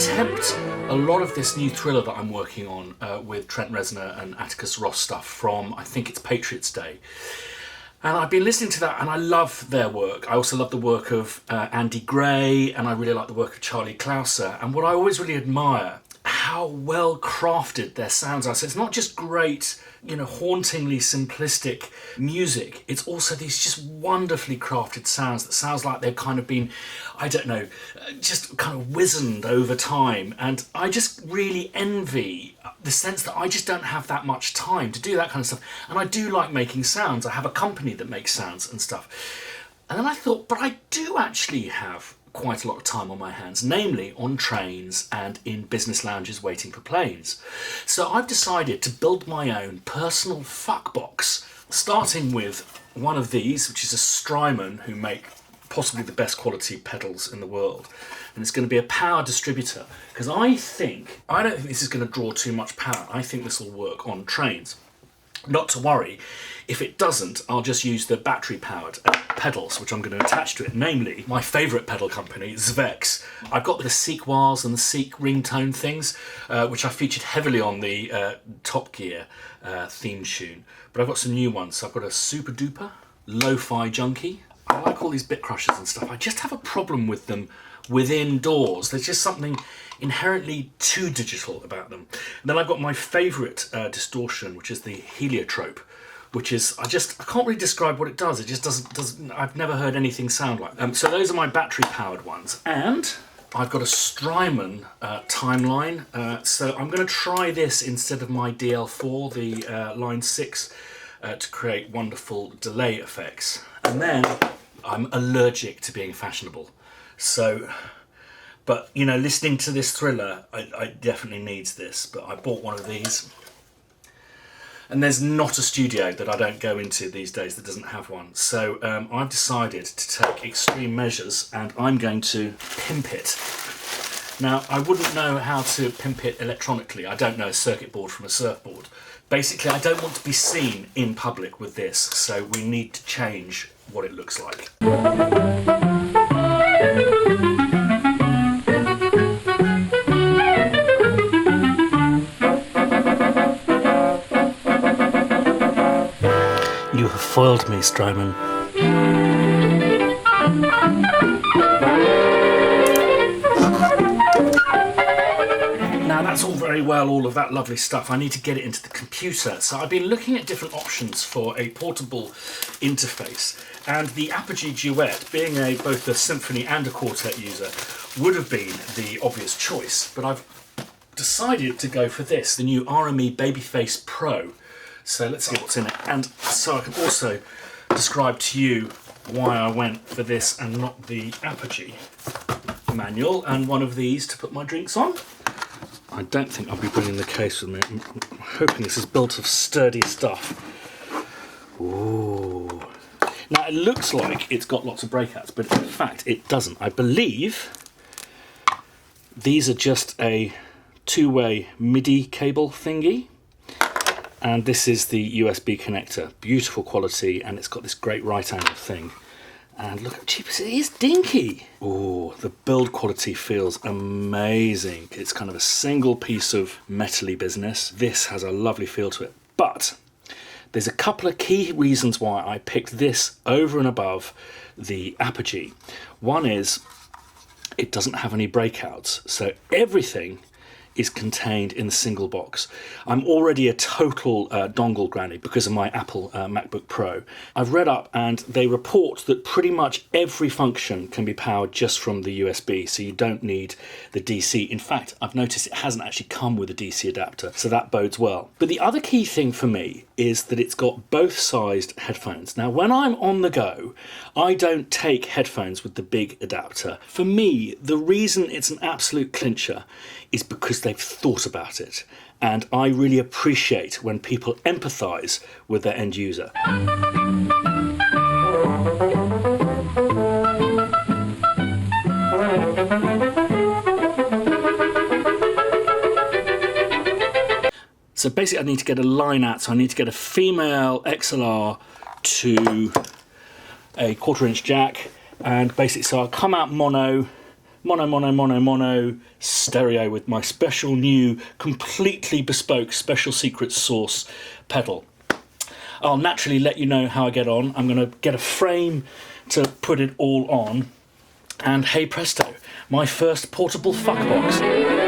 tempt a lot of this new thriller that I'm working on with Trent Reznor and Atticus Ross stuff from, I think it's Patriots Day. And I've been listening to that and I love their work. I also love the work of Andy Gray, and I really like the work of Charlie Clouser. And what I always really admire, how well crafted their sounds are. So it's not just great, hauntingly simplistic music. It's also these just wonderfully crafted sounds that sounds like they've kind of been, just kind of wizened over time. And I just really envy the sense that I just don't have that much time to do that kind of stuff. And I do like making sounds. I have a company that makes sounds and stuff. And then I thought, but I do actually have quite a lot of time on my hands, namely on trains and in business lounges waiting for planes. So I've decided to build my own personal fuckbox, starting with one of these, which is a Strymon, who make possibly the best quality pedals in the world. And it's going to be a power distributor, because I don't think this is going to draw too much power. I think this will work on trains. Not to worry, if it doesn't, I'll just use the battery-powered pedals, which I'm going to attach to it, namely my favourite pedal company, Zvex. I've got the Sequoias and the Seek ringtone things, which I featured heavily on the Top Gear theme tune. But I've got some new ones. So I've got a Super Duper, Lo-Fi Junkie. I like all these bit crushers and stuff. I just have a problem with them within doors. There's just something inherently too digital about them. And then I've got my favourite distortion, which is the Heliotrope, which is, I can't really describe what it does. It just doesn't I've never heard anything sound like. So those are my battery powered ones. And I've got a Strymon timeline. So I'm going to try this instead of my DL4, the Line 6, to create wonderful delay effects. And then I'm allergic to being fashionable. So, but listening to this thriller, I definitely needs this. But I bought one of these. And there's not a studio that I don't go into these days that doesn't have one. So I've decided to take extreme measures and I'm going to pimp it. Now, I wouldn't know how to pimp it electronically. I don't know a circuit board from a surfboard. Basically, I don't want to be seen in public with this, so we need to change what it looks like. You have foiled me, Strymon. Now that's all very well, all of that lovely stuff. I need to get it into the computer. So I've been looking at different options for a portable interface. And the Apogee Duet, being both a symphony and a quartet user, would have been the obvious choice. But I've decided to go for this, the new RME Babyface Pro. So let's see what's in it. And so I can also describe to you why I went for this and not the Apogee manual, and one of these to put my drinks on. I don't think I'll be bringing the case with me. I'm hoping this is built of sturdy stuff. Ooh. Now it looks like it's got lots of breakouts, but in fact it doesn't. I believe these are just a two-way MIDI cable thingy. And this is the USB connector. Beautiful quality, and it's got this great right angle thing. And look how cheap it is, dinky. Oh, the build quality feels amazing. It's kind of a single piece of metally business. This has a lovely feel to it. But there's a couple of key reasons why I picked this over and above the Apogee. One is it doesn't have any breakouts. So everything is contained in the single box. I'm already a total dongle granny because of my Apple MacBook Pro. I've read up and they report that pretty much every function can be powered just from the USB, so you don't need the DC. In fact, I've noticed it hasn't actually come with a DC adapter, so that bodes well. But the other key thing for me is that it's got both sized headphones. Now, when I'm on the go, I don't take headphones with the big adapter. For me, the reason it's an absolute clincher is because they've thought about it. And I really appreciate when people empathise with their end user. So basically I need to get a line out, so I need to get a female XLR to a 1/4 inch jack, and basically so I'll come out mono mono stereo with my special new, completely bespoke special secret sauce pedal. I'll naturally let you know how I get on. I'm going to get a frame to put it all on, and hey presto, my first portable fuckbox.